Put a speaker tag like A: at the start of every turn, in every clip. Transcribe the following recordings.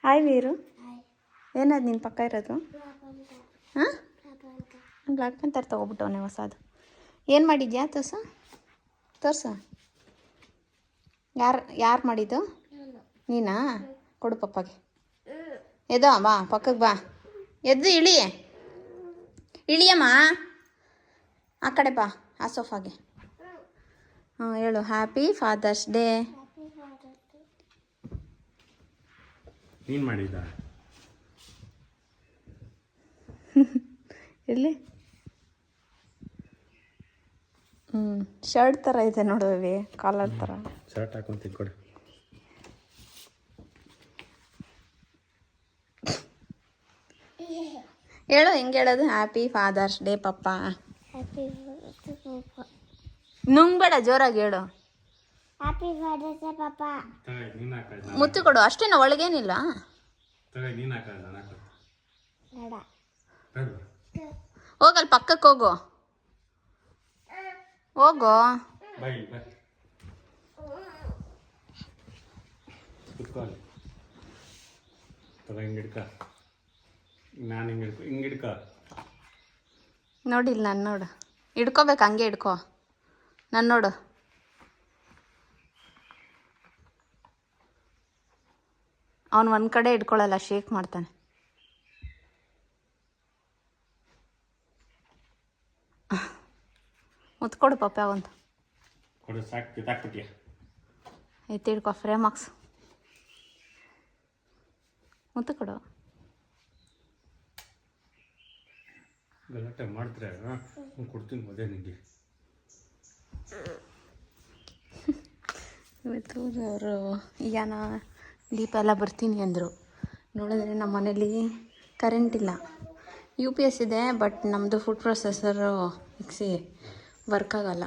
A: Hi Veeru. ಏನದು ನಿನ್ನ ಪಕ್ಕ ಇರೋದು? ಹಾಂ, ಬ್ಲ್ಯಾಕ್ ಪ್ಯಾಂತರ್ ತೊಗೊಬಿಟ್ಟವನೆ ಹೊಸದು. ಏನು ಮಾಡಿದ್ಯಾ? ತೋರ್ಸು. ಯಾರು ಮಾಡಿದ್ದು? ನೀನಾ? ಕೊಡು ಪಪ್ಪಗೆ. ಎದೋ ಬಾ, ಪಕ್ಕಕ್ಕೆ ಬಾ. ಎದ್ದು ಇಳಿಯಮ್ಮ. ಆ ಕಡೆ ಬಾ, ಆ ಸೋಫಾಗೆ. ಹಾಂ, ಹೇಳು ಹ್ಯಾಪಿ ಫಾದರ್ಸ್ ಡೇ.
B: ನೀನು ಮಾಡಿದ್ದ?
A: ಎಲ್ಲಿ? ಶರ್ಟ್ ಥರ ಇದೆ ನೋಡುವವಿ, ಕಾಲರ್ ಥರ.
B: ಶರ್ಟ್ ಹಾಕೊಂತೀನಿ ಕೊಡು.
A: ಹೇಳು, ಹೆಂಗೆ ಹೇಳೋದು? ಹ್ಯಾಪಿ ಫಾದರ್ಸ್ ಡೇ ಪಪ್ಪ. ನುಂಗ್ಬೇಡ, ಜೋರಾಗಿ ಹೇಳು.
C: ಹ್ಯಾಪಿ ಫಾದರ್ಸ್ ಡೇ ಪಪ್ಪ.
A: ಮುತ್ತು ಕೊಡು, ಅಷ್ಟೇನ, ಒಳಗೇನಿಲ್ಲ. ಹೋಗಲ್ಲಿ ಪಕ್ಕಕ್ಕೆ ಹೋಗು. ಹೋಗೋ. ನೋಡಿಲ್ಲ ನಾನು, ನೋಡು. ಹಿಡ್ಕೋಬೇಕು, ಹಂಗೆ ಹಿಡ್ಕೋ. ನಾನು ನೋಡು. ಅವನು ಒಂದು ಕಡೆ ಹಿಡ್ಕೊಳ್ಳಲ್ಲ, ಶೇಕ್ ಮಾಡ್ತಾನೆ. ಮುತ್ಕೊಡು ಪಪ್ಪ ಒಂದು. ಐತೆ, ಹಿಡ್ಕೊ, ಫ್ರೇಮ್ ಹಾಕ್ಸು. ಮುತ್ತು ಕೊಡು.
B: ಗಲಾಟೆ ಮಾಡ್ತಾರೆ, ಕೊಡ್ತೀನಿ ಮದುವೆ ನಿಮಗೆ.
A: ಇವತ್ತು ಅವರು ಈಗನ ದೀಪ ಎಲ್ಲ ಬರ್ತೀನಿ ಅಂದರು. ನೋಡಿದ್ರೆ ನಮ್ಮ ಮನೇಲಿ ಕರೆಂಟ್ ಇಲ್ಲ. UPS ಇದೆ, ಬಟ್ ನಮ್ಮದು ಫುಡ್ ಪ್ರೊಸೆಸರು ಮಿಕ್ಸಿ ವರ್ಕ್ ಆಗಲ್ಲ.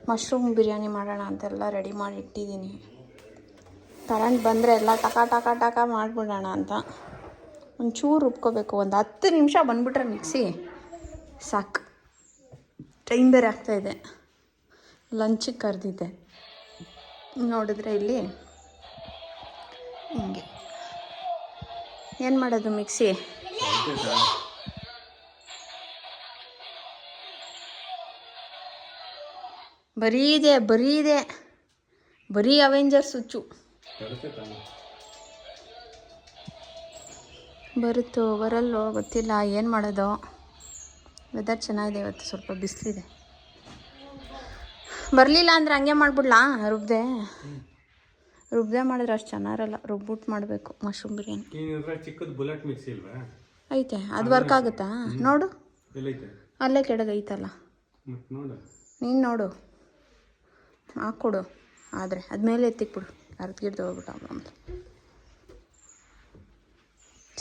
A: ಮಶ್ರೂಮ್ ಬಿರಿಯಾನಿ ಮಾಡೋಣ ಅಂತೆಲ್ಲ ರೆಡಿ ಮಾಡಿ ಇಟ್ಟಿದ್ದೀನಿ. ಕರೆಂಟ್ ಬಂದರೆ ಎಲ್ಲ ಟಕ ಮಾಡಿಬಿಡೋಣ ಅಂತ. ಒಂಚೂರು ರುಬ್ಕೋಬೇಕು. ಒಂದು 10 ನಿಮಿಷ ಬಂದುಬಿಟ್ರೆ ಮಿಕ್ಸಿ ಸಾಕು. ಟೈಮ್ ಬೇರೆ ಆಗ್ತಾಯಿದೆ, ಲಂಚಿಗೆ ಕರೆದಿದ್ದೆ. ನೋಡಿದ್ರೆ ಇಲ್ಲಿ ಹಿಂಗೆ ಏನು ಮಾಡೋದು ಮಿಕ್ಸಿ? ಬರೀ ಅವೆಂಜರ್ಸ್ ಹುಚ್ಚು. ಬರುತ್ತೋ ಬರಲ್ಲೋ ಗೊತ್ತಿಲ್ಲ, ಏನು ಮಾಡೋದು. ವೆದರ್ ಚೆನ್ನಾಗಿದೆ, ಇವತ್ತು ಸ್ವಲ್ಪ ಬಿಸಿಲಿದೆ. ಬರಲಿಲ್ಲ ಅಂದರೆ ಹಂಗೆ ಮಾಡಿಬಿಡ್ಲಾ? ರುಬ್ದೆ ಮಾಡಿದ್ರೆ ಅಷ್ಟು ಚೆನ್ನಾಗಿರಲ್ಲ. ರುಬ್ಬಿಟ್ಟು ಮಾಡಬೇಕು ಮಶ್ರೂಮ್ ಬಿರಿಯಾನಿ.
B: ಚಿಕ್ಕದು ಬುಲೆಟ್ ಮಿಕ್ಸಿ ಇಲ್ವಾ?
A: ಐತೆ, ಅದು ವರ್ಕ್ ಆಗುತ್ತಾ? ನೋಡು, ಅಲ್ಲೇ ಕೆಳಗೆ ಐತಲ್ಲ, ನೀನು ನೋಡು, ಹಾಕ್ಕೊಡು. ಆದರೆ ಅದ್ಮೇಲೆ ಎತ್ತಿಕ್ಬಿಡು, ಅರ್ಧಗಿಡ್ದು ಹೋಗ್ಬಿಟ್ಟು ಆಮೇಲೆ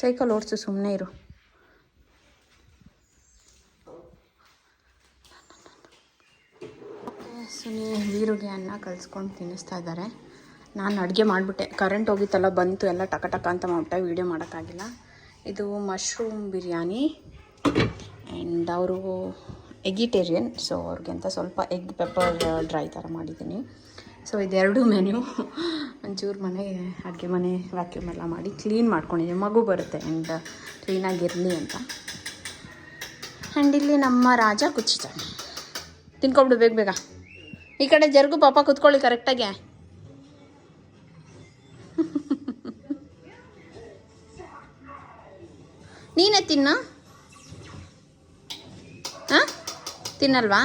A: ಸೈಕಲ್ ಓಡಿಸು, ಸುಮ್ಮನೆ ಇರು. ಸುನಿ ವೀರುಗೆ ಅನ್ನ ಕಲಿಸ್ಕೊಂಡು ತಿನ್ನಿಸ್ತಾ ಇದ್ದಾರೆ. ನಾನು ಅಡುಗೆ ಮಾಡಿಬಿಟ್ಟೆ, ಕರೆಂಟ್ ಹೋಗಿತ್ತಲ್ಲ, ಬಂತು, ಎಲ್ಲ ಟಕ ಅಂತ ಮಾಡಿಬಿಟ್ಟೆ, ವೀಡಿಯೋ ಮಾಡೋಕ್ಕಾಗಿಲ್ಲ. ಇದು ಮಶ್ರೂಮ್ ಬಿರಿಯಾನಿ. ಆ್ಯಂಡ್ ಅವರು ಎಗಿಟೇರಿಯನ್, ಸೊ ಅವ್ರಿಗೆ ಅಂತ ಸ್ವಲ್ಪ ಎಗ್ ಪೆಪ್ಪರ್ ಡ್ರೈ ಥರ ಮಾಡಿದ್ದೀನಿ. ಸೊ ಇದೆರಡು ಮೆನ್ಯೂ. ಒಂಚೂರು ಅಡುಗೆ ಮನೆ ವ್ಯಾಕ್ಯೂಮ್ ಎಲ್ಲ ಮಾಡಿ ಕ್ಲೀನ್ ಮಾಡ್ಕೊಂಡಿದ್ದೀನಿ. ಮಗು ಬರುತ್ತೆ ಆ್ಯಂಡ್ ಕ್ಲೀನಾಗಿರಲಿ ಅಂತ. ಆ್ಯಂಡ್ ಇಲ್ಲಿ ನಮ್ಮ ರಾಜ ಕುಚ್ಚಿದ್ದಾನೆ. ತಿನ್ಕೊಬಿಡು ಬೇಗ. ಈ ಕಡೆ ಜರ್ಗು ಪಾಪ, ಕುತ್ಕೊಳ್ಳಿ ಕರೆಕ್ಟಾಗೆ. ನೀನೇ ತಿನ್ನು. ಹಾಂ, ತಿನ್ನಲ್ವಾ?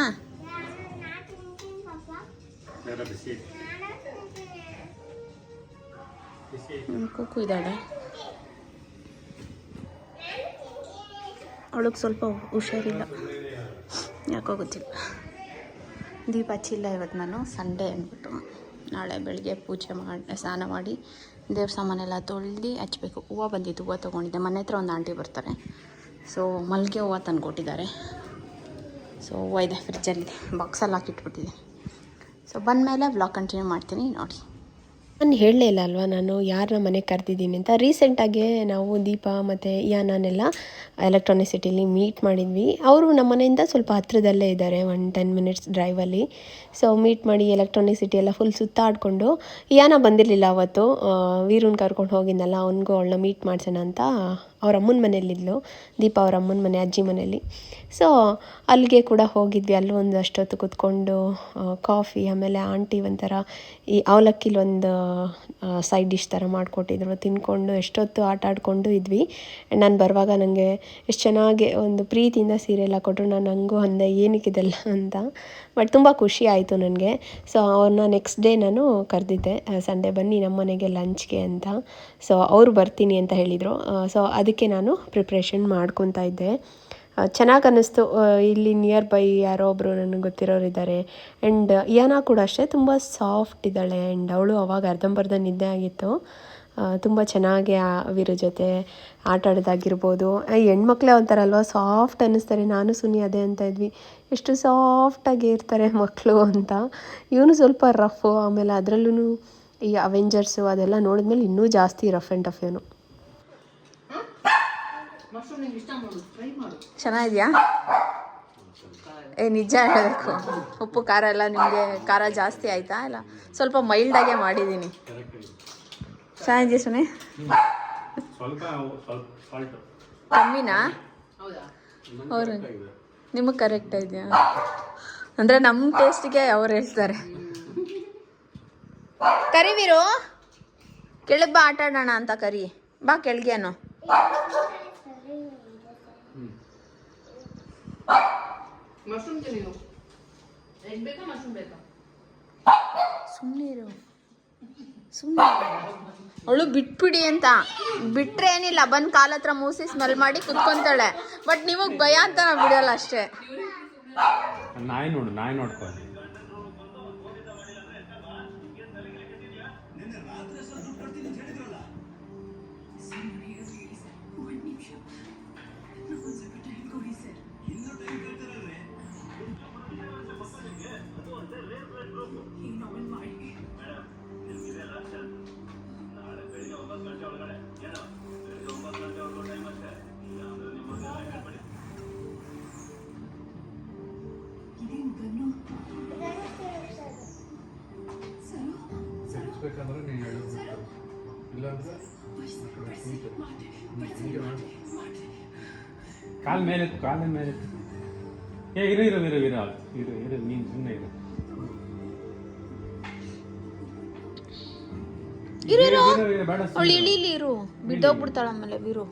A: ಕುಕ್ಕು ಇದ್ದಾಳೆ, ಅವಳಿಗೆ ಸ್ವಲ್ಪ ಹುಷಾರಿಲ್ಲ, ಯಾಕೋ ಗೊತ್ತಿಲ್ಲ. ದೀಪ ಹಚ್ಚಿಲ್ಲ ಇವತ್ತು ನಾನು, ಸಂಡೇ ಅಂದ್ಬಿಟ್ಟು. ನಾಳೆ ಬೆಳಗ್ಗೆ ಪೂಜೆ ಮಾಡಿ ಸ್ನಾನ ಮಾಡಿ ದೇವ್ರ ಸಾಮಾನೆಲ್ಲ ತೊಳೆದು ಹಚ್ಬೇಕು. ಹೂವು ಬಂದಿತ್ತು, ಹೂವು ತೊಗೊಂಡಿದ್ದೆ. ಮನೆ ಹತ್ರ ಒಂದು ಆಂಟಿ ಬರ್ತಾರೆ, ಸೊ ಮಲ್ಲಿಗೆ ಹೂವು ತಂದು ಕೊಟ್ಟಿದ್ದಾರೆ. ಸೊ ಹೂವು ಇದೆ ಫ್ರಿಜ್ಜಲ್ಲಿದೆ, ಬಾಕ್ಸಲ್ಲಿ ಹಾಕಿಟ್ಬಿಟ್ಟಿದೆ. ಸೊ ಬಂದಮೇಲೆ ವ್ಲಾಗ್ ಕಂಟಿನ್ಯೂ ಮಾಡ್ತೀನಿ ನೋಡಿ.
D: ನಾನು ಹೇಳಲೇ ಇಲ್ಲ ಅಲ್ವಾ ನಾನು ಯಾರನ್ನ ಮನೆಗೆ ಕರೆದಿದ್ದೀನಿ ಅಂತ. ರೀಸೆಂಟಾಗಿ ನಾವು ದೀಪ ಮತ್ತು ಯಾನನ್ನೆಲ್ಲ ಎಲೆಕ್ಟ್ರಾನಿಕ್ ಸಿಟಿಲಿ ಮೀಟ್ ಮಾಡಿದ್ವಿ. ಅವರು ನಮ್ಮ ಮನೆಯಿಂದ ಸ್ವಲ್ಪ ಹತ್ರದಲ್ಲೇ ಇದ್ದಾರೆ, 10 ಮಿನಿಟ್ಸ್ ಡ್ರೈವಲ್ಲಿ. ಸೊ ಮೀಟ್ ಮಾಡಿ ಎಲೆಕ್ಟ್ರಾನಿಕ್ ಸಿಟಿ ಎಲ್ಲ ಫುಲ್ ಸುತ್ತಾಡಿಕೊಂಡು, ಯಾನ ಬಂದಿರಲಿಲ್ಲ ಅವತ್ತು, ವೀರೂನ್ ಕರ್ಕೊಂಡು ಹೋಗಿದ್ನಲ್ಲ, ಅವನಿಗೂ ಅವಳನ್ನ ಮೀಟ್ ಮಾಡ್ಸೋಣ ಅಂತ ಅವ್ರ ಅಮ್ಮನ ಮನೇಲಿದ್ಲು, ದೀಪ ಅವ್ರ ಅಮ್ಮನ ಮನೆ, ಅಜ್ಜಿ ಮನೇಲಿ. ಸೊ ಅಲ್ಲಿಗೆ ಕೂಡ ಹೋಗಿದ್ವಿ. ಅಲ್ಲಿ ಒಂದು ಅಷ್ಟೊತ್ತು ಕೂತ್ಕೊಂಡು ಕಾಫಿ, ಆಮೇಲೆ ಆಂಟಿ ಒಂಥರ ಈ ಅವಲಕ್ಕಿಲಿ ಒಂದು ಸೈಡ್ ಡಿಶ್ ಥರ ಮಾಡಿಕೊಟ್ಟಿದ್ರು, ತಿನ್ಕೊಂಡು ಎಷ್ಟೊತ್ತು ಆಟ ಆಡಿಕೊಂಡು ಇದ್ವಿ. ನಾನು ಬರುವಾಗ ನನಗೆ ಎಷ್ಟು ಚೆನ್ನಾಗಿ ಒಂದು ಪ್ರೀತಿಯಿಂದ ಸೀರೆ ಎಲ್ಲ ಕೊಟ್ಟರು. ನಾನು ಹಂಗೂ ಅಂದೆ ಏನಕ್ಕಿದೆಲ್ಲ ಅಂತ, ಬಟ್ ತುಂಬ ಖುಷಿ ಆಯಿತು ನನಗೆ. ಸೊ ಅವ್ರನ್ನ ನೆಕ್ಸ್ಟ್ ಡೇ ನಾನು ಕರೆದಿದ್ದೆ, ಸಂಡೇ ಬನ್ನಿ ನಮ್ಮ ಮನೆಗೆ ಲಂಚ್ಗೆ ಅಂತ. ಸೊ ಅವರು ಬರ್ತೀನಿ ಅಂತ ಹೇಳಿದರು. ಸೊ ಅದಕ್ಕೆ ನಾನು ಪ್ರಿಪ್ರೇಷನ್ ಮಾಡ್ಕೊತಾ ಇದ್ದೆ. ಚೆನ್ನಾಗಿ ಅನ್ನಿಸ್ತು. ಇಲ್ಲಿ ನಿಯರ್ ಬೈ ಯಾರೋ ಒಬ್ಬರು ನನಗೆ ಗೊತ್ತಿರೋರು ಇದ್ದಾರೆ. ಆ್ಯಂಡ್ ಯಾನ ಕೂಡ ಅಷ್ಟೇ ತುಂಬ ಸಾಫ್ಟ್ ಇದ್ದಾಳೆ. ಆ್ಯಂಡ್ ಅವಳು ಅವಾಗ ಅರ್ಧಂಬರ್ಧ ನಿದ್ದೆ ಆಗಿತ್ತು. ತುಂಬ ಚೆನ್ನಾಗಿ ವೀರ ಜೊತೆ ಆಟ ಆಡೋದಾಗಿರ್ಬೋದು. ಹೆಣ್ಮಕ್ಳೇ ಒಂಥರ ಅಲ್ವಾ, ಸಾಫ್ಟ್ ಅನ್ನಿಸ್ತಾರೆ. ನಾನು ಸುನಿ ಅದೇ ಅಂತ ಇದ್ವಿ, ಎಷ್ಟು ಸಾಫ್ಟಾಗಿ ಇರ್ತಾರೆ ಮಕ್ಕಳು ಅಂತ. ಇವನು ಸ್ವಲ್ಪ ರಫು. ಆಮೇಲೆ ಅದರಲ್ಲೂ ಈ ಅವೆಂಜರ್ಸು ಅದೆಲ್ಲ ನೋಡಿದ್ಮೇಲೆ ಇನ್ನೂ ಜಾಸ್ತಿ ರಫ್ ಆ್ಯಂಡ್ ಟಫ್ ಇವನು.
A: ಚೆನ್ನಾಗಿದೆಯಾ? ನಿಜ ಹೇಳಬೇಕು, ಉಪ್ಪು ಖಾರ ಎಲ್ಲ ನಿಮಗೆ ಖಾರ ಜಾಸ್ತಿ ಆಯಿತಾ? ಇಲ್ಲ ಸ್ವಲ್ಪ ಮೈಲ್ಡಾಗೆ ಮಾಡಿದ್ದೀನಿ. ಚೆನ್ನಾಗಿದೆಯಾ ಸುನಿ? ಕಮ್ಮಿನಾ? ಅವರು ನಿಮಗೆ ಕರೆಕ್ಟ್ ಇದೆಯಾ? ಅಂದರೆ ನಮ್ಮ ಟೇಸ್ಟಿಗೆ ಅವ್ರು ಹೇಳ್ತಾರೆ. ಕರಿವೀರು ಕೆಳಗೆ ಬಾ, ಆಟ ಆಡೋಣ ಅಂತ ಕರಿ ಬಾ ಕೆಳಗೇನು. ಸುಮ್ಮನಿರು, ಅವಳು ಬಿಟ್ಬಿಡಿ ಅಂತ ಬಿಟ್ರೆ ಏನಿಲ್ಲ, ಬಂದು ಕಾಲ ಹತ್ರ ಮೂಸಿ ಸ್ಮೆಲ್ ಮಾಡಿ ಕುತ್ಕೊಂತಾಳೆ. ಬಟ್ ನಿಮಗೆ ಭಯ ಅಂತ ನಾವು ಬಿಡಲ್ಲ ಅಷ್ಟೇ.
B: ನಾಯಿ ನೋಡು, ನಾಯಿ ನೋಡ್ಕೊ.
E: ಬೇಕಂದ್ರೆ ನೀನು ಹೇಳೋದು, ಇಲ್ಲಾಂದ್ರೆ
B: ಕಾಲ್ ಮೇಲೆ ಕಾಲ ಮೇಲೆ. ಇರು ಇರು ಇರು ಇರು ಇರು ಇರು ನೀನು ಸುಮ್ಮನೆ ಇರು.
A: ಅವಳು ಇಳಿಲಿ, ಇರು, ಬಿದ್ದೋಗ್ಬಿಡ್ತಾಳ ಆಮೇಲೆ ವೀರು.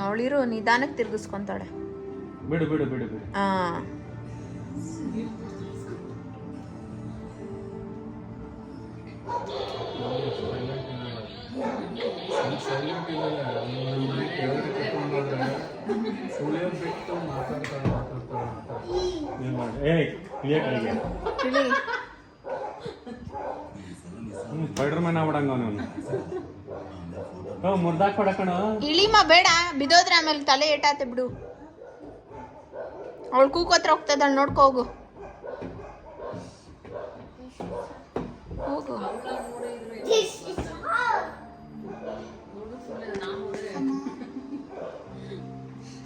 A: ಅವಳಿರು, ನಿಧಾನಕ್ಕೆ ತಿರ್ಗಿಸ್ಕೊಂತಾಳೆ.
B: ಬಿಡು ಬಿಡು ಬಿಡು ಬಿಡು.
A: ಹಾಂ,
E: ಸೈಲೆಂಟ್ ಇಲ್ಲ. ನಮ್ಮ ಮನೆ ಕೆಳಗಡೆ ಕರ್ಕೊಂಡೋದ್ರೆ ಸುಳಿಯೋ ಬಿಟ್ಟು ಮಾತಾಡ್ತಾಳೆ.
B: ಸ್ಪೈಡರ್ ಮ್ಯಾನ್ ಆಗ್ಬಿಡಂಗ ಅವನು. ಮುರ್ದಾಕ್ ಹೊಡಕಣ.
A: ಇಳಿಮ ಬೇಡ, ಬಿದ್ದೋದ್ರೆ ಆಮೇಲೆ ತಲೆ ಏಟಾತೆ ಬಿಡು. ಅವಳು ಕೂಕೋತ್ರ ಹೋಗ್ತದಳು, ನೋಡ್ಕೊ ಹೋಗು ಹೋಗು.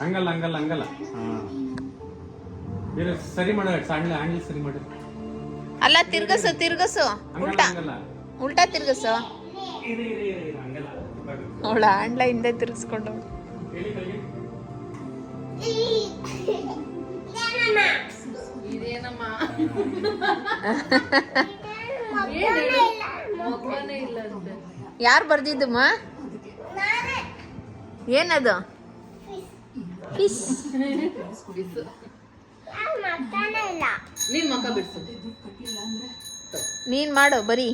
B: ಹಂಗಲ್ಲ ಹಂಗಲ್ಲ ಹಂಗಲ್ಲ. ಸರಿ ಮಾಡ, ಸಣ್ಣ ಹ್ಯಾಂಡಲ್ ಸರಿ ಮಾಡು.
A: ಅಲ್ಲ, ತಿರ್ಗಸು ತಿರ್ಗಸು, ಉಲ್ಟಾ ಉಲ್ಟಾ ತಿರ್ಗಸು. ಅವಳ ಹ್ಯಾಂಡ್ಲ ಹಿಂದೆ ತಿರ್ಗಿಸ್ಕೊಂಡು ಯಾರು ಬರ್ದಿದ್ದಮ್ಮ? ಏನದು? ಫಿಶ್. ನೀನ್ ಮಾಡು ಬರೀ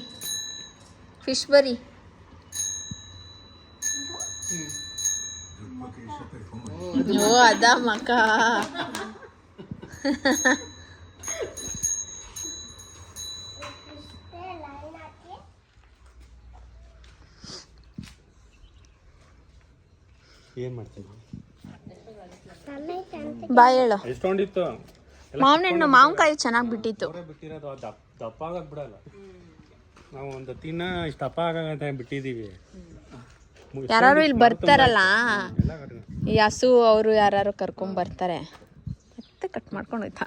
A: ಫಿಶ್ ಬರೀ. ಓ ಅದ ಮಕ್ಕ.
B: ಏನ್ ಮಾಡ್ತೀನಿ?
A: ಬಾಯ್ ಹೇಳು.
B: ಎಷ್ಟೊಂದಿತ್ತು
A: ಮಾವಿನ ಹಣ್ಣು, ಮಾವಿನಕಾಯಿ ಚೆನ್ನಾಗಿ ಬಿಟ್ಟಿತ್ತು.
B: ಬಿಟ್ಟಿರೋದು ದಪ್ಪ ಆಗಕ್ ಬಿಡಲ್ಲ. ನಾವು ಒಂದು ದಿನ ಇಷ್ಟು ಅಪ್ಪ ಆಗಂತ ಬಿಟ್ಟಿದ್ದೀವಿ.
A: ಯಾರು ಇಲ್ಲಿ ಬರ್ತಾರಲ್ಲ
B: ಎಲ್ಲ ಕಟ್ಕೊಂಡು
A: ಈ ಹಸು ಅವರು ಯಾರು ಕರ್ಕೊಂಡ್ ಬರ್ತಾರೆ ಮತ್ತೆ ಕಟ್ ಮಾಡ್ಕೊಂಡು ಹೋಯ್ತಾ.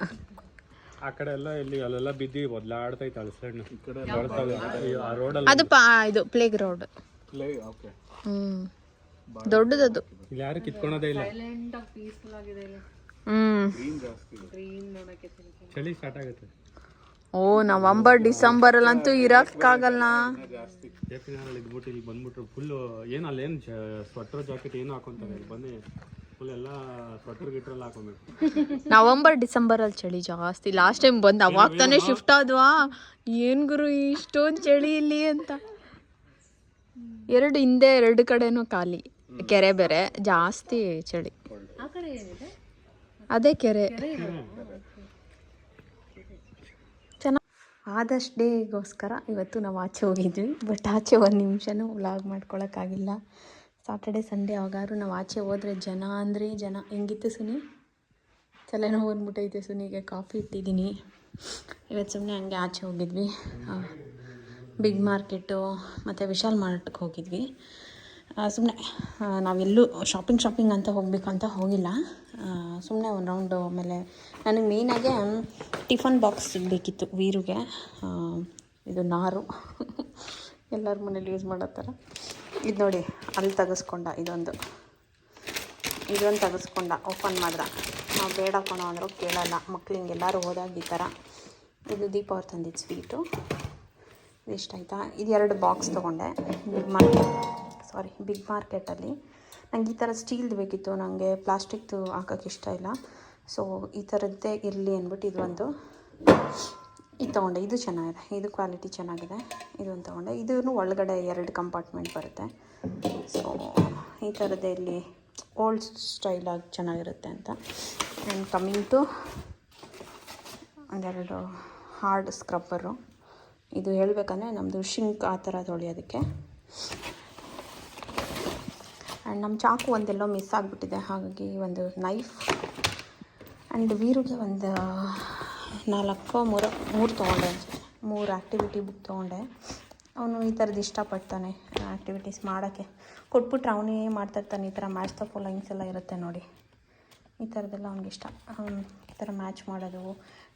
B: ಆ ಕಡೆ ಎಲ್ಲ ಇಲ್ಲಿ ಅಲ್ಲೆಲ್ಲ ಬಿದ್ದು ಒದ್ಲಾಡ್ತೈತೆ ಅಳಸಣ್ಣು. ಈ ಕಡೆ ಆ ರೋಡಲ್ಲಿ
A: ಅದು ಇದು ಪ್ಲೇ ಗ್ರೌಂಡ್.
E: ಓಕೆ.
A: ದೊಡ್ಡದದು.
B: ಇಲ್ಲಿ ಯಾರು ಕಿತ್ಕೊಳೋದೇ ಇಲ್ಲ. ಚಳಿ ಸ್ಟಾರ್ಟ್ ಆಗುತ್ತೆ.
A: ಓ ನವಂಬರ್ ಡಿಸೆಂಬರ್ ಅಲ್ಲಂತೂ ಇರಕ್ಕಾಗಲ್ಲ.
B: ಇದ್ಬಿಟ್ಟು ಇಲ್ಲಿ ಬಂದ್ಬಿಟ್ರು ಫುಲ್ಲು ಏನು ಅಲ್ಲೇನು ಸ್ವೆಟರ್ ಜಾಕೆಟ್ ಏನು ಹಾಕೊಂತಾರೆ. ಇಲ್ಲಿ ಬಂದು ಫುಲ್ ಎಲ್ಲ ಸ್ವೆಟರ್ ಗಿಟ್ರೆಲ್ಲ ಹಾಕೊಬೇಕು.
A: ನವಂಬರ್ ಡಿಸೆಂಬರ್ ಅಲ್ಲಿ ಚಳಿ ಜಾಸ್ತಿ. ಲಾಸ್ಟ್ ಟೈಮ್ ಬಂದು ಅವಾಗ ತಾನೇ ಶಿಫ್ಟ್ ಆದ್ವಾ. ಏನ್ ಗುರು ಇಷ್ಟೊಂದು ಚಳಿ ಇಲ್ಲಿ ಅಂತ. ಹಿಂದೆ ಎರಡು ಕಡೆನೂ ಖಾಲಿ ಕೆರೆ ಬೇರೆ ಜಾಸ್ತಿ ಚಳಿ. ಅದೇ ಕೆರೆ ಚೆನ್ನಾಗಿ ಆದಷ್ಟು ಡೇಗೋಸ್ಕರ ಇವತ್ತು ನಾವು ಆಚೆ ಹೋಗಿದ್ವಿ. ಬಟ್ ಆಚೆ ಒಂದು ನಿಮಿಷನೂ ವ್ಲಾಗ್ ಮಾಡ್ಕೊಳಕ್ಕಾಗಿಲ್ಲ. ಸಾಟರ್ಡೆ ಸಂಡೇ ಯಾವಾಗಾದ್ರು ನಾವು ಆಚೆ ಹೋದರೆ ಜನ ಅಂದರೆ ಜನ. ಹೆಂಗಿತ್ತು ಸುನಿ? ತಲೆನೋವು ಬಂದ್ಬಿಟ್ಟೈತೆ ಸುನಿಗೆ. ಕಾಫಿ ಇಟ್ಟಿದ್ದೀನಿ. ಇವತ್ತು ಸುಮ್ಮನೆ ಹಂಗೆ ಆಚೆ ಹೋಗಿದ್ವಿ. ಬಿಗ್ ಮಾರ್ಕೆಟು ಮತ್ತು ವಿಶಾಲ್ ಮಾರ್ಟ್ಗೆ ಹೋಗಿದ್ವಿ. ಸುಮ್ಮನೆ ನಾವೆಲ್ಲೂ ಶಾಪಿಂಗ್ ಅಂತ ಹೋಗಬೇಕಂತ ಹೋಗಿಲ್ಲ. ಸುಮ್ಮನೆ ಒಂದು ರೌಂಡು. ಆಮೇಲೆ ನನಗೆ ಮೇಯ್ನಾಗೆ ಟಿಫನ್ ಬಾಕ್ಸ್ ಬೇಕಿತ್ತು ವೀರುಗೆ. ಇದು ನಾರು ಎಲ್ಲರ ಮನೇಲಿ ಯೂಸ್ ಮಾಡೋ ಥರ. ಇದು ನೋಡಿ ಅಲ್ಲಿ ತೆಗೆಸ್ಕೊಂಡ. ಇದೊಂದು ತೆಗೆಸ್ಕೊಂಡ. ಓಪನ್ ಮಾಡ್ದೆ. ನಾವು ಬೇಡ ಕಣೋ ಅಂದರು ಕೇಳಲ್ಲ ಮಕ್ಳು. ಹಿಂಗೆಲ್ಲರೂ ಹೋದಾಗ ಈ ಥರ. ಇದು ದೀಪ ಅವ್ರು ತಂದಿದ್ದು ಸ್ವೀಟು. ಇದು ಇಷ್ಟ ಆಯಿತಾ. ಇದು 2 ಬಾಕ್ಸ್ ತೊಗೊಂಡೆ ಬಿಗ್ ಮಾರ್ಕೆಟಲ್ಲಿ. ನಂಗೆ ಈ ಥರ ಸ್ಟೀಲ್ದು ಬೇಕಿತ್ತು. ನನಗೆ ಪ್ಲಾಸ್ಟಿಕ್ದು ಹಾಕೋಕ್ಕೆ ಇಷ್ಟ ಇಲ್ಲ. ಸೊ ಈ ಥರದ್ದೇ ಇರಲಿ ಅಂದ್ಬಿಟ್ಟು ಇದು ತೊಗೊಂಡೆ. ಇದು ಚೆನ್ನಾಗಿದೆ. ಇದು ಕ್ವಾಲಿಟಿ ಚೆನ್ನಾಗಿದೆ. ಇದೊಂದು ತೊಗೊಂಡೆ. ಇದೂ ಒಳಗಡೆ 2 ಕಂಪಾರ್ಟ್ಮೆಂಟ್ ಬರುತ್ತೆ. ಸೊ ಈ ಥರದ್ದೇ ಇಲ್ಲಿ ಓಲ್ಡ್ ಸ್ಟೈಲಾಗಿ ಚೆನ್ನಾಗಿರುತ್ತೆ ಅಂತ. ಆ್ಯಂಡ್ ಕಮ್ಮಿಂಗ್ ಟು ಒಂದೆರಡು ಹಾರ್ಡ್ ಸ್ಕ್ರಬ್ಬರು. ಇದು ಹೇಳಬೇಕಂದ್ರೆ ನಮ್ಮದು ಶಿಂಕ್ ಆ ಥರ ತೊಳೆಯೋದಕ್ಕೆ. ಆ್ಯಂಡ್ ನಮ್ಮ ಚಾಕು ಒಂದೆಲ್ಲೋ ಮಿಸ್ ಆಗಿಬಿಟ್ಟಿದೆ. ಹಾಗಾಗಿ ಒಂದು ನೈಫ್. ಆ್ಯಂಡ್ ವೀರುಗೆ ಒಂದು 3 ತೊಗೊಂಡೆ. 3 ಆ್ಯಕ್ಟಿವಿಟಿ ಬುಕ್ ತೊಗೊಂಡೆ. ಅವನು ಈ ಥರದ್ದು ಇಷ್ಟಪಡ್ತಾನೆ ಆ್ಯಕ್ಟಿವಿಟೀಸ್ ಮಾಡೋಕ್ಕೆ. ಕೊಟ್ಬಿಟ್ರೆ ಅವನೇ ಮಾಡ್ತಾಯಿರ್ತಾನೆ. ಈ ಥರ ಮ್ಯಾಚ್ ದ ಫಾಲೋಯಿಂಗ್ಸ್ ಎಲ್ಲ ಇರುತ್ತೆ ನೋಡಿ. ಈ ಥರದ್ದೆಲ್ಲ ಅವ್ನಿಗಿಷ್ಟ. ಈ ಥರ ಮ್ಯಾಚ್ ಮಾಡೋದು.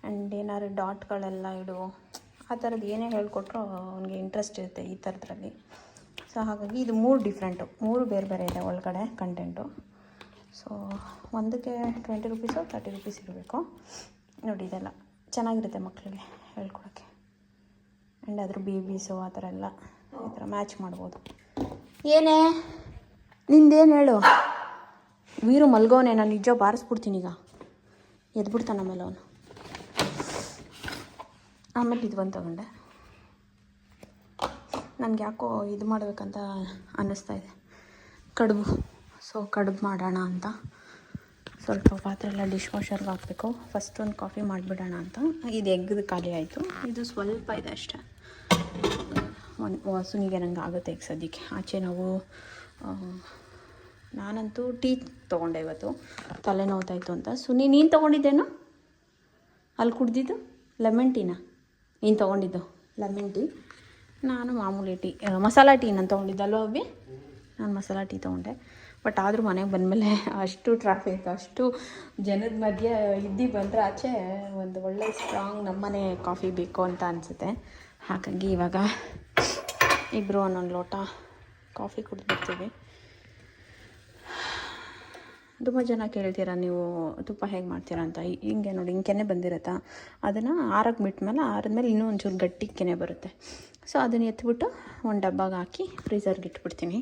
A: ಆ್ಯಂಡ್ ಏನಾದ್ರು ಡಾಟ್ಗಳೆಲ್ಲ ಇಡು, ಆ ಥರದ್ದು ಏನೇ ಹೇಳ್ಕೊಟ್ರು ಅವನಿಗೆ ಇಂಟ್ರೆಸ್ಟ್ ಇರುತ್ತೆ ಈ ಥರದ್ರಲ್ಲಿ. ಸೊ ಹಾಗಾಗಿ ಇದು 3 ಡಿಫ್ರೆಂಟು. 3 ಬೇರೆ ಬೇರೆ ಇದೆ ಒಳಗಡೆ ಕಂಟೆಂಟು. ಸೊ ಒಂದಕ್ಕೆ 20 ರುಪೀಸು 30 ರುಪೀಸ್ ಇರಬೇಕು ನೋಡಿ. ಇದೆಲ್ಲ ಚೆನ್ನಾಗಿರುತ್ತೆ ಮಕ್ಕಳಿಗೆ ಹೇಳ್ಕೊಡೋಕ್ಕೆ. ಆ್ಯಂಡ್ ಅದ್ರ ಬೇಬೀಸು ಆ ಥರ ಎಲ್ಲ ಈ ಥರ ಮ್ಯಾಚ್ ಮಾಡ್ಬೋದು. ಏನೇ ನಿಂದೇನು ಹೇಳು? ವೀರು ಮಲ್ಗೋನೆ. ನಾನು ನಿಜ ಬಾರಿಸ್ಬಿಡ್ತೀನಿ ಈಗ. ಎದ್ಬಿಡ್ತಾನೆ ಆಮೇಲೆ ಅವನು. ಆಮೇಲೆ ಇದು ಒಂದು ತೊಗೊಂಡೆ. ನನಗೆ ಯಾಕೋ ಇದು ಮಾಡಬೇಕಂತ ಅನ್ನಿಸ್ತಾ ಇದೆ, ಕಡುಬು. ಸೊ ಕಡುಬು ಮಾಡೋಣ ಅಂತ ಸ್ವಲ್ಪ ಪಾತ್ರೆ ಎಲ್ಲ ಡಿಶ್ ವಾಷರ್ಗೆ ಹಾಕಬೇಕು. ಫಸ್ಟ್ ಒಂದು ಕಾಫಿ ಮಾಡಿಬಿಡೋಣ ಅಂತ. ಇದು ಎಗ್ದು ಖಾಲಿ ಆಯಿತು. ಇದು ಸ್ವಲ್ಪ ಇದೆ ಅಷ್ಟೇ. ಸುನಿಗೆ ನಂಗೆ ಆಗುತ್ತೆ ಈಗ ಸದ್ಯಕ್ಕೆ. ಆಚೆ ನಾವು ನಾನಂತೂ ಟೀ ತೊಗೊಂಡೆ ಇವತ್ತು. ತಲೆನೋವ್ತಾಯಿತ್ತು ಅಂತ. ಸುನಿ ನೀನು ತೊಗೊಂಡಿದ್ದೇನೋ ಅಲ್ಲಿ ಕುಡ್ದಿದ್ದು? ಲೆಮನ್ ಟೀನಾ ನೀನು ತೊಗೊಂಡಿದ್ದು? Lemon tea. ನಾನು ಮಾಮೂಲಿ ಟೀ, ಮಸಾಲ ಟೀ ನಾನು ತೊಗೊಂಡಿದ್ದಲ್ವ ಅಬ್ಬಿ? ನಾನು ಮಸಾಲ ಟೀ ತೊಗೊಂಡೆ. ಬಟ್ ಆದರೂ ಮನೆಗೆ ಬಂದಮೇಲೆ ಅಷ್ಟು ಟ್ರಾಫಿಕ್, ಅಷ್ಟು ಜನದ ಮಧ್ಯೆ ಬಂದರೆ ಆಚೆ ಒಂದು ಒಳ್ಳೆ ಸ್ಟ್ರಾಂಗ್ ನಮ್ಮನೆ ಕಾಫಿ ಬೇಕು ಅಂತ ಅನಿಸುತ್ತೆ. ಹಾಗಾಗಿ ಇವಾಗ ಇಬ್ಬರು ಒಂದೊಂದು ಲೋಟ ಕಾಫಿ ಕುಡಿದ್ಬಿಡ್ತೀವಿ. ತುಂಬ ಜನ ಕೇಳ್ತೀರಾ ನೀವು ತುಪ್ಪ ಹೇಗೆ ಮಾಡ್ತೀರಾ ಅಂತ. ಹಿಂಗೆ ನೋಡಿ, ಹಿಂಗೆ ಕೆನೆ ಬಂದಿರುತ್ತಾ, ಅದನ್ನು ಆರಕ್ಕೆ ಬಿಟ್ಮೇಲೆ ಆರಿದ್ಮೇಲೆ ಇನ್ನೂ ಒಂಚೂರು ಗಟ್ಟಿ ಕೆನೆ ಬರುತ್ತೆ. ಸೊ ಅದನ್ನು ಎತ್ಬಿಟ್ಟು ಒಂದು ಡಬ್ಬಾಗೆ ಹಾಕಿ ಫ್ರೀಝರ್ಗೆ ಇಟ್ಬಿಡ್ತೀನಿ.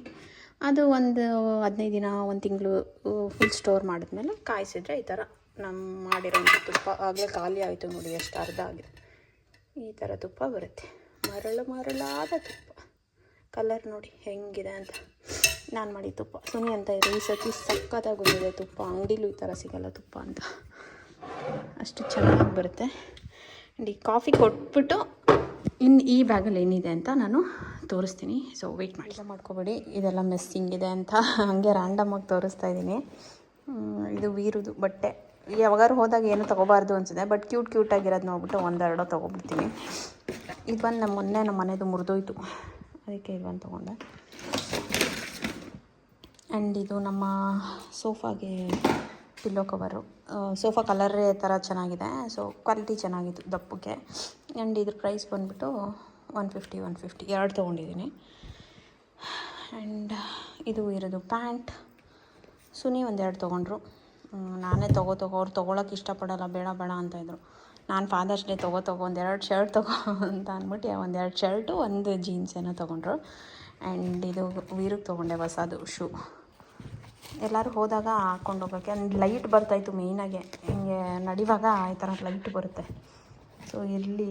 A: ಅದು ಒಂದು 15 ದಿನ 1 ತಿಂಗಳು ಫುಲ್ ಸ್ಟೋರ್ ಮಾಡಿದ್ಮೇಲೆ ಕಾಯಿಸಿದ್ರೆ ಈ ಥರ ನಮ್ಮ ಮಾಡಿರೋಂಥ ತುಪ್ಪ. ಆಗಲೇ ಖಾಲಿ ಆಯಿತು ನೋಡಿ, ಎಷ್ಟು ಅರ್ಧ ಆಗಿದೆ. ಈ ಥರ ತುಪ್ಪ ಬರುತ್ತೆ. ಮರಳಾದ ತುಪ್ಪ. ಕಲರ್ ನೋಡಿ ಹೆಂಗಿದೆ ಅಂತ. ನಾನು ಮಾಡಿ ತುಪ್ಪ. ಸುನಿ ಅಂತ ಇದೆ ಈ ಸತಿ ಸಕ್ಕತ್ತಾಗಿ ಬಂದಿದೆ ತುಪ್ಪ. ಅಂಗಡಿಲೂ ಈ ಥರ ಸಿಗೋಲ್ಲ ತುಪ್ಪ ಅಂತ, ಅಷ್ಟು ಚೆನ್ನಾಗಿ ಬರುತ್ತೆ. ಆ್ಯಂಡ್ ಈ ಕಾಫಿ ಕೊಟ್ಬಿಟ್ಟು ಇನ್ನು ಈ ಬ್ಯಾಗಲ್ಲಿ ಏನಿದೆ ಅಂತ ನಾನು ತೋರಿಸ್ತೀನಿ. ಸೊ ವೆಯ್ಟ್ ಮಾಡಿ. ಮಾಡ್ಕೋಬೇಡಿ, ಇದೆಲ್ಲ ಮೆಸ್ಸಿಂಗಿದೆ ಅಂತ ಹಾಗೆ ರ್ಯಾಂಡಮಾಗಿ ತೋರಿಸ್ತಾ ಇದ್ದೀನಿ. ಇದು ವೀರುದು ಬಟ್ಟೆ. ಯಾವಾಗಾರು ಹೋದಾಗ ಏನು ತೊಗೋಬಾರ್ದು ಅನಿಸಿದೆ, ಬಟ್ ಕ್ಯೂಟಾಗಿರೋದು ನೋಡ್ಬಿಟ್ಟು 1-2 ತೊಗೊಬಿಡ್ತೀನಿ. ಇದು ಬಂದು ನಮ್ಮ ಮನೆದು ಮುರಿದೋಯ್ತು, ಅದಕ್ಕೆ ಇದು ಬಂದು ತೊಗೊಂಡೆ. ಆ್ಯಂಡ್ ಇದು ನಮ್ಮ ಸೋಫಾಗೆ ಪಿಲ್ಲೋ ಕವರು. ಸೋಫಾ ಕಲರೇ ಥರ ಚೆನ್ನಾಗಿದೆ, ಸೊ ಕ್ವಾಲಿಟಿ ಚೆನ್ನಾಗಿತ್ತು ದಪ್ಪಕ್ಕೆ. ಆ್ಯಂಡ್ ಇದ್ರ ಪ್ರೈಸ್ ಬಂದುಬಿಟ್ಟು 150 ಎರಡು ತೊಗೊಂಡಿದ್ದೀನಿ. ಆ್ಯಂಡ್ ಇದು ಇರೋದು ಪ್ಯಾಂಟ್. ಸುನಿ ಒಂದೆರಡು ತೊಗೊಂಡ್ರು. ನಾನೇ ಅವ್ರು ತೊಗೊಳಕ್ಕೆ ಇಷ್ಟಪಡೋಲ್ಲ, ಬೇಡ ಅಂತಾಯಿದ್ರು. ನಾನು ಫಾದರ್ಸ್ ಡೇ ತಗೋ ಒಂದೆರಡು ಶರ್ಟ್ ತಗೋ ಅಂತ ಅಂದ್ಬಿಟ್ಟು ಒಂದೆರಡು ಶರ್ಟು ಒಂದು ಜೀನ್ಸ್ ಏನೋ ತೊಗೊಂಡ್ರು. ಆ್ಯಂಡ್ ಇದು ವೀರಿಗೆ ತೊಗೊಂಡೆ ಹೊಸದು ಶೂ. ಎಲ್ಲರೂ ಹೋದಾಗ ಹಾಕ್ಕೊಂಡು ಹೋಗೋಕ್ಕೆ. ಒಂದು ಲೈಟ್ ಬರ್ತಾಯಿತ್ತು ಮೇಯ್ನಾಗೆ, ಹಿಂಗೆ ನಡೆಯುವಾಗ ಈ ಥರ ಲೈಟ್ ಬರುತ್ತೆ. ಸೊ ಇಲ್ಲಿ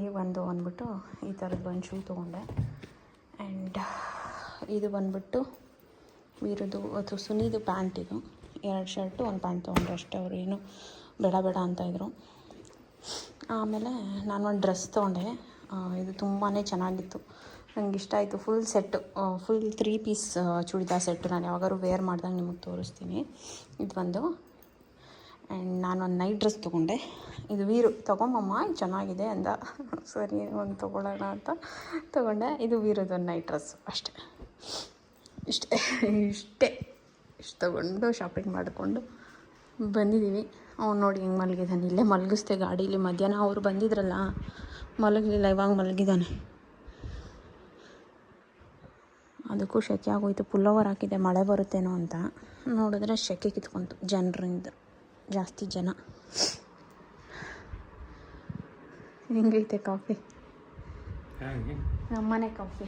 A: ಅಂದ್ಬಿಟ್ಟು ಈ ಥರದ್ದು ಒಂದು ಶೂ ತೊಗೊಂಡೆ. ಆ್ಯಂಡ್ ಇದು ಬಂದುಬಿಟ್ಟು ವೀರದು ಅಥವಾ ಸುನಿದು ಪ್ಯಾಂಟ್. ಇದು 2 ಶರ್ಟು 1 ಪ್ಯಾಂಟ್ ತೊಗೊಂಡ್ರು ಅಷ್ಟೇ. ಅವರು ಏನು ಬೇಡ ಅಂತಾಯಿದ್ರು. ಆಮೇಲೆ ನಾನು ಒಂದು ಡ್ರೆಸ್ ತೊಗೊಂಡೆ. ಇದು ತುಂಬಾ ಚೆನ್ನಾಗಿತ್ತು, ನನಗೆ ಇಷ್ಟ ಆಯಿತು. Full set, full 3 piece churidar set. ನಾನು ಯಾವಾಗಾದ್ರು ವೇರ್ ಮಾಡ್ದಂಗೆ ನಿಮಗೆ ತೋರಿಸ್ತೀನಿ. ಇದು ಬಂದು. ಆ್ಯಂಡ್ ನಾನೊಂದು ನೈಟ್ ಡ್ರೆಸ್ ತೊಗೊಂಡೆ. ಇದು ವೀರು ತೊಗೊಂಬಮ್ಮ ಇದು ಚೆನ್ನಾಗಿದೆ ಅಂದ. ಸರಿ ಒಂದು ತೊಗೊಳ್ಳೋಣ ಅಂತ ತೊಗೊಂಡೆ. ಇದು ವೀರದೊಂದು ನೈಟ್ ಡ್ರೆಸ್ಸು ಅಷ್ಟೇ. ಇಷ್ಟು ತೊಗೊಂಡು ಶಾಪಿಂಗ್ ಮಾಡಿಕೊಂಡು ಬಂದಿದ್ದೀವಿ. ಅವ್ನು ನೋಡಿ ಹಿಂಗೆ ಮಲಗಿದ್ದಾನೆ. ಇಲ್ಲೇ ಮಲಗಿಸ್ದೆ ಗಾಡೀಲಿ. ಮಧ್ಯಾಹ್ನ ಅವರು ಬಂದಿದ್ರಲ್ಲ, ಮಲಗಲಿಲ್ಲ, ಇವಾಗ ಮಲಗಿದ್ದಾನೆ. ಅದಕ್ಕೂ ಶೆಕೆ ಆಗೋಯ್ತು. ಪುಲ್ಲೋವರ್ ಹಾಕಿದ್ದೆ ಮಳೆ ಬರುತ್ತೇನೋ ಅಂತ, ನೋಡಿದ್ರೆ ಶೆಕೆ ಕಿತ್ಕೊಂತು ಜನರಿಂದ, ಜಾಸ್ತಿ ಜನ. ಹೆಂಗೈತೆ ಕಾಫಿ? ನಮ್ಮನೆ ಕಾಫಿ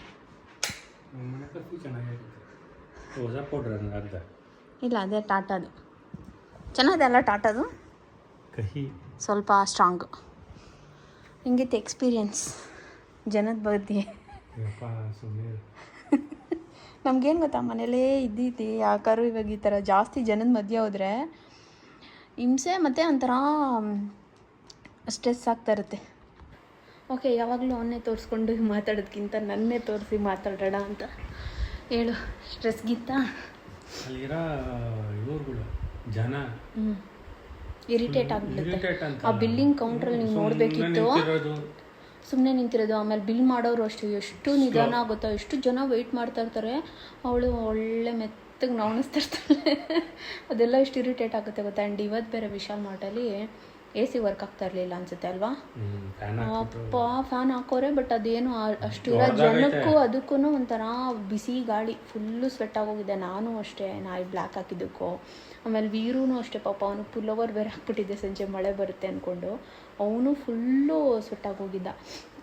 E: ಹೊಸ ಪೌಡ್ರ್ ಅರ್ಧ
A: ಇಲ್ಲ, ಅದೇ ಟಾಟಾದು ಚೆನ್ನಾಗಿದೆ ಅಲ್ಲ. ಟಾಟಾದು
E: ಕಹಿ,
A: ಸ್ವಲ್ಪ ಸ್ಟ್ರಾಂಗು. ಹಿಂಗಿತ್ತು ಎಕ್ಸ್ಪೀರಿಯನ್ಸ್ ಜನದ ಬಗ್ಗೆ. ನಮಗೇನು ಗೊತ್ತಾ, ಮನೇಲೇ ಇದ್ದಿದ್ದು ಯಾಕಾದ್ರು ಇವಾಗ ಈ ಥರ ಜಾಸ್ತಿ ಜನದ ಮಧ್ಯೆ ಹೋದರೆ ಹಿಂಸೆ ಮತ್ತು ಒಂಥರ ಸ್ಟ್ರೆಸ್ ಆಗ್ತಾ ಇರುತ್ತೆ. ಓಕೆ, ಯಾವಾಗಲೂ ಅವನ್ನೇ ತೋರಿಸ್ಕೊಂಡು ಮಾತಾಡೋದಕ್ಕಿಂತ ನನ್ನೇ ತೋರಿಸಿ ಮಾತಾಡೋಣ ಅಂತ ಹೇಳು. ಸ್ಟ್ರೆಸ್ಗಿಂತ
E: ಅಲ್ಲಿರೋ ಇವ್ರುಗಳು ಜನ
A: ಇರಿಟೇಟ್ ಆಗಿಬಿಡುತ್ತೆ. ಆ ಬಿಲ್ಲಿಂಗ್ ಕೌಂಟ್ರಲ್ಲಿ ನೀವು ನೋಡಬೇಕಿತ್ತು, ಸುಮ್ಮನೆ ನಿಂತಿರೋದು. ಆಮೇಲೆ ಬಿಲ್ ಮಾಡೋರು ಅಷ್ಟೇ, ಎಷ್ಟು ನಿಧಾನ ಆಗುತ್ತೋ, ಎಷ್ಟು ಜನ ವೆಯ್ಟ್ ಮಾಡ್ತಾ ಇರ್ತಾರೆ. ಅವಳು ಒಳ್ಳೆ ಮೆತ್ತಗೆ ನವಣಿಸ್ತಾ ಇರ್ತಾಳೆ. ಅದೆಲ್ಲ ಎಷ್ಟು ಇರಿಟೇಟ್ ಆಗುತ್ತೆ ಗೊತ್ತಾ. ಆ್ಯಂಡ್ ಇವತ್ತು ಬೇರೆ ವಿಶಾಲ್ ಮಾರ್ಟಲ್ಲಿ AC ವರ್ಕ್ ಆಗ್ತಾ ಇರಲಿಲ್ಲ ಅನ್ಸುತ್ತೆ ಅಲ್ವಾ? ಅಪ್ಪ ಫ್ಯಾನ್ ಹಾಕೋರೆ, ಬಟ್ ಅದೇನು ಅಷ್ಟು ಇರೋ ಜನಕ್ಕೂ ಅದಕ್ಕೂ ಒಂಥರ ಬಿಸಿ ಗಾಳಿ, ಫುಲ್ಲು ಸ್ವೆಟ್ ಆಗೋಗಿದೆ. ನಾನು ಅಷ್ಟೇ, ನಾಯಿ ಬ್ಲ್ಯಾಕ್ ಹಾಕಿದ್ದಕ್ಕೂ. ಆಮೇಲೆ ವೀರೂ ಅಷ್ಟೇ ಪಾಪ, ಅವನು ಪುಲ್ಲೋವರ್ ಬೇರೆ ಹಾಕ್ಬಿಟ್ಟಿದ್ದೆ ಸಂಜೆ ಮಳೆ ಬರುತ್ತೆ ಅಂದ್ಕೊಂಡು. ಅವನು ಫುಲ್ಲು ಸ್ವೆಟ್ ಆಗೋಗಿದ್ದ.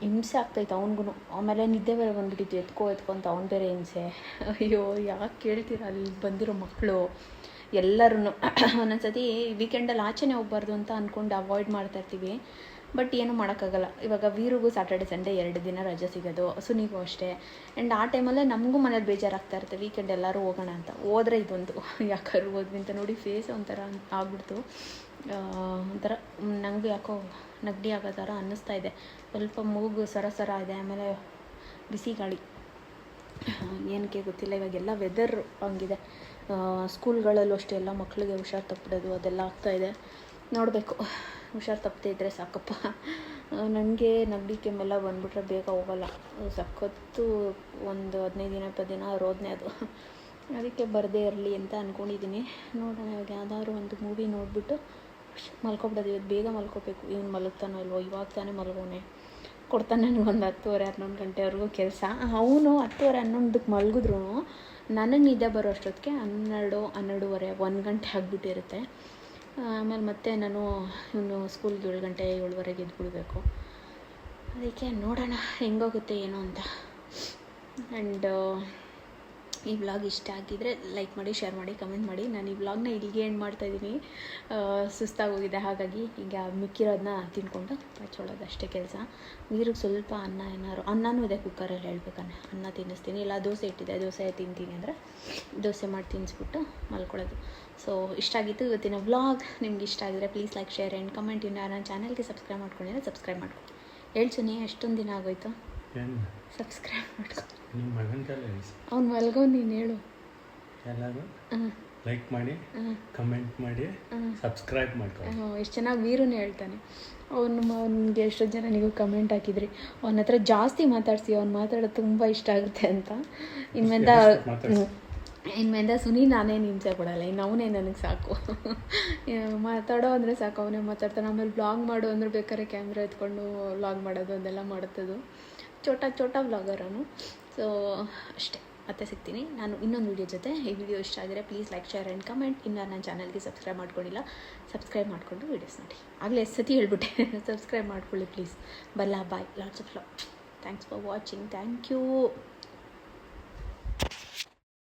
A: ಹಿಂಸೆ ಆಗ್ತಾಯಿತ್ತು ಅವನಿಗೂ. ಆಮೇಲೆ ನಿದ್ದೆ ಬೇರೆ ಬಂದುಬಿಟ್ಟಿತ್ತು, ಎತ್ಕೊ ಅಂತ ಅವ್ನು ಬೇರೆ ಹಿಂಸೆ. ಅಯ್ಯೋ ಯಾಕೆ ಕೇಳ್ತೀರ, ಅಲ್ಲಿ ಬಂದಿರೋ ಮಕ್ಕಳು ಎಲ್ಲರೂ. ಒಂದೊಂದ್ಸತಿ ವೀಕೆಂಡಲ್ಲಿ ಆಚೆನೇ ಹೋಗ್ಬಾರ್ದು ಅಂತ ಅಂದ್ಕೊಂಡು ಅವಾಯ್ಡ್ ಮಾಡ್ತಾಯಿರ್ತೀವಿ, ಬಟ್ ಏನೂ ಮಾಡೋಕ್ಕಾಗಲ್ಲ. ಇವಾಗ ವೀರಿಗೂ ಸ್ಯಾಟರ್ಡೆ ಸಂಡೇ 2 ದಿನ ರಜೆ ಸಿಗೋದು, ಸುನಿಗೂ ಅಷ್ಟೇ. ಆ್ಯಂಡ್ ಆ ಟೈಮಲ್ಲೇ ನಮಗೂ ಮನೇಲಿ ಬೇಜಾರಾಗ್ತಾ ಇರುತ್ತೆ, ವೀಕೆಂಡ್ ಎಲ್ಲರೂ ಹೋಗೋಣ ಅಂತ. ಹೋದ್ರೆ ಇದೊಂದು ಯಾಕಾದ್ರು ಹೋದ್ವಿ ಅಂತ ನೋಡಿ ಫೇಸ್ ಒಂಥರ ಆಗ್ಬಿಡ್ತು. ಒಂಥರ ನನಗೂ ಯಾಕೋ ನೆಗಡಿ ಆಗೋ ಥರ ಅನ್ನಿಸ್ತಾ ಇದೆ. ಸ್ವಲ್ಪ ಮೂಗು ಸರ ಇದೆ. ಆಮೇಲೆ ಬಿಸಿ ಗಾಳಿ, ಏನಕ್ಕೆ ಗೊತ್ತಿಲ್ಲ. ಇವಾಗೆಲ್ಲ ವೆದರ್ ಹಂಗಿದೆ. ಸ್ಕೂಲ್ಗಳಲ್ಲೂ ಅಷ್ಟೇ ಎಲ್ಲ ಮಕ್ಕಳಿಗೆ ಹುಷಾರು ತಪ್ಪಿಡೋದು ಅದೆಲ್ಲ ಆಗ್ತಾಯಿದೆ. ನೋಡಬೇಕು, ಹುಷಾರು ತಪ್ಪದೇ ಇದ್ದರೆ ಸಾಕಪ್ಪ. ನನಗೆ ನೆಗಡಿ ಕೆಮ್ಮೆಲ್ಲ ಬಂದುಬಿಟ್ರೆ ಬೇಗ ಹೋಗೋಲ್ಲ, ಸಖತ್ತು ಒಂದು 15 ದಿನ 20 ದಿನ ರೋದನೆ ಅದು. ಅದಕ್ಕೆ ಬರದೇ ಇರಲಿ ಅಂತ ಅಂದ್ಕೊಂಡಿದ್ದೀನಿ. ನೋಡೋಣ, ಇವಾಗ ಯಾವ್ದಾದ್ರು ಒಂದು ಮೂವಿ ನೋಡಿಬಿಟ್ಟು ಮಲ್ಕೊಬಿಡೋದು. ಇವತ್ತು ಬೇಗ ಮಲ್ಕೋಬೇಕು. ಇವನು ಮಲಗ್ತಾನೋ ಇಲ್ವೋ, ಇವಾಗ ತಾನೇ ಮಲಗೋನೆ. ಕೊಡ್ತಾನೆ ನನಗೊಂದು 10:30-11 ಗಂಟೆವರೆಗೂ ಕೆಲಸ. ಅವನು 10:30-11ಕ್ಕೆ ಮಲಗಿದ್ರು ನನಗೆ ನಿದ್ದೆ ಬರೋ ಅಷ್ಟೊತ್ತಿಗೆ 12-12:30 1 ಗಂಟೆ ಆಗಿಬಿಟ್ಟಿರುತ್ತೆ. ಆಮೇಲೆ ಮತ್ತೆ ನಾನು ಇವನು ಸ್ಕೂಲ್ಗೆ 7 ಗಂಟೆ 7:15 ಎದ್ಬಿಡ್ಬೇಕು. ಅದಕ್ಕೆ ನೋಡೋಣ ಹೆಂಗೋಗುತ್ತೆ ಏನೋ ಅಂತ. ಆ್ಯಂಡ್ ಈ ವ್ಲಾಗ್ ಇಷ್ಟ ಆಗಿದ್ದರೆ ಲೈಕ್ ಮಾಡಿ, ಶೇರ್ ಮಾಡಿ, ಕಮೆಂಟ್ ಮಾಡಿ. ನಾನು ಈ ವ್ಲಾಗ್ನ ಇಲ್ಲಿಗೆ ಎಂಡ್ ಮಾಡ್ತಾಯಿದ್ದೀನಿ. ಸುಸ್ತಾಗೋಗಿದೆ, ಹಾಗಾಗಿ ಈಗ ಮಿಕ್ಕಿರೋದನ್ನ ತಿನ್ಕೊಂಡು ಹಚ್ಚೋಳೋದು ಅಷ್ಟೇ ಕೆಲಸ. ನೀರಿಗೆ ಸ್ವಲ್ಪ ಅನ್ನನೂ ಇದೆ ಕುಕ್ಕರಲ್ಲಿ, ಹೇಳ್ಬೇಕಾನೆ ಅನ್ನ ತಿನ್ನಿಸ್ತೀನಿ. ಇಲ್ಲ ದೋಸೆ ಇಟ್ಟಿದೆ, ದೋಸೆ ತಿಂತೀನಿ ಅಂದರೆ ದೋಸೆ ಮಾಡಿ ತಿನ್ನಿಸ್ಬಿಟ್ಟು ಮಲ್ಕೊಳ್ಳೋದು. ಸೊ ಇಷ್ಟ ಆಗಿತ್ತು ಇವತ್ತಿನ ವ್ಲಾಗ್. ನಿಮ್ಗೆ ಇಷ್ಟ ಆಗಿದ್ರೆ please like, share and comment. ಇನ್ನು ನನ್ನ ಚಾನಲ್ಗೆ ಸಬ್ಸ್ಕ್ರೈಬ್ ಮಾಡ್ಕೊಂಡಿದ್ರೆ ಸಬ್ಸ್ಕ್ರೈಬ್ ಮಾಡ್ಕೊಂಡು. ಹೇಳ್ತೀನಿ, ಎಷ್ಟೊಂದು ದಿನ ಆಗೋಯ್ತು ಸಬ್ಸ್ಕ್ರೈಬ್ ಮಾಡ್ಕೊ.
E: ನಿಮ್ಮ ಮಗನ ಕಲೆ
A: ಅವ್ನು ಮಲ್ಗೋ, ನೀನು ಹೇಳು.
E: ಎಲ್ಲರೂ
A: ಹಾಂ
E: ಲೈಕ್ ಮಾಡಿ, ಕಮೆಂಟ್ ಮಾಡಿ, ಸಬ್ಸ್ಕ್ರೈಬ್ ಮಾಡ್ಕೊಳ್ಳಿ.
A: ಎಷ್ಟು ಚೆನ್ನಾಗಿ ವೀರುನೇ ಹೇಳ್ತಾನೆ. ಅವ್ನಿಗೆ ಎಷ್ಟೋ ಜನ ನೀವು ಕಮೆಂಟ್ ಹಾಕಿದ್ರಿ, ಅವನ ಹತ್ರ ಜಾಸ್ತಿ ಮಾತಾಡಿಸಿ, ಅವ್ನು ಮಾತಾಡೋದು ತುಂಬ ಇಷ್ಟ ಆಗುತ್ತೆ ಅಂತ. ಇನ್ಮೇಲೆ ಸುನಿ ನಾನೇನು ಹಿಂಸೆ ಕೊಡಲ್ಲ, ಇನ್ನು ಅವನೇ ನನಗೆ ಸಾಕು. ಮಾತಾಡೋ ಅಂದರೆ ಸಾಕು, ಅವನೇ ಮಾತಾಡ್ತಾನೆ. ಆಮೇಲೆ ವ್ಲಾಗ್ ಮಾಡು ಅಂದ್ರೆ ಬೇಕಾದ್ರೆ ಕ್ಯಾಮ್ರಾ ಎತ್ಕೊಂಡು ವ್ಲಾಗ್ ಮಾಡೋದು ಅದೆಲ್ಲ ಮಾಡುತ್ತದು. ಚೋಟ ವ್ಲಾಗರ್ ಅವನು. ಸೊ ಅಷ್ಟೇ, ಮತ್ತೆ ಸಿಗ್ತೀನಿ ನಾನು ಇನ್ನೊಂದು ವೀಡಿಯೋ ಜೊತೆ. ಈ ವಿಡಿಯೋ ಇಷ್ಟ ಆಗಿದ್ರೆ please like, share and comment. ಇನ್ನು ನನ್ನ ಚಾನಲ್ಗೆ ಸಬ್ಸ್ಕ್ರೈಬ್ ಮಾಡ್ಕೊಂಡಿಲ್ಲ, ಸಬ್ಸ್ಕ್ರೈಬ್ ಮಾಡಿಕೊಂಡು ವೀಡಿಯೋಸ್ ನೋಡಿ. ಆಗಲೇ ಎಷ್ಟು ಸತಿ ಹೇಳ್ಬಿಟ್ಟೆ, ಸಬ್ಸ್ಕ್ರೈಬ್ ಮಾಡ್ಕೊಳ್ಳಿ ಪ್ಲೀಸ್. ಬಲ್ಲ bye, lots of love. Thanks for watching. Thank you.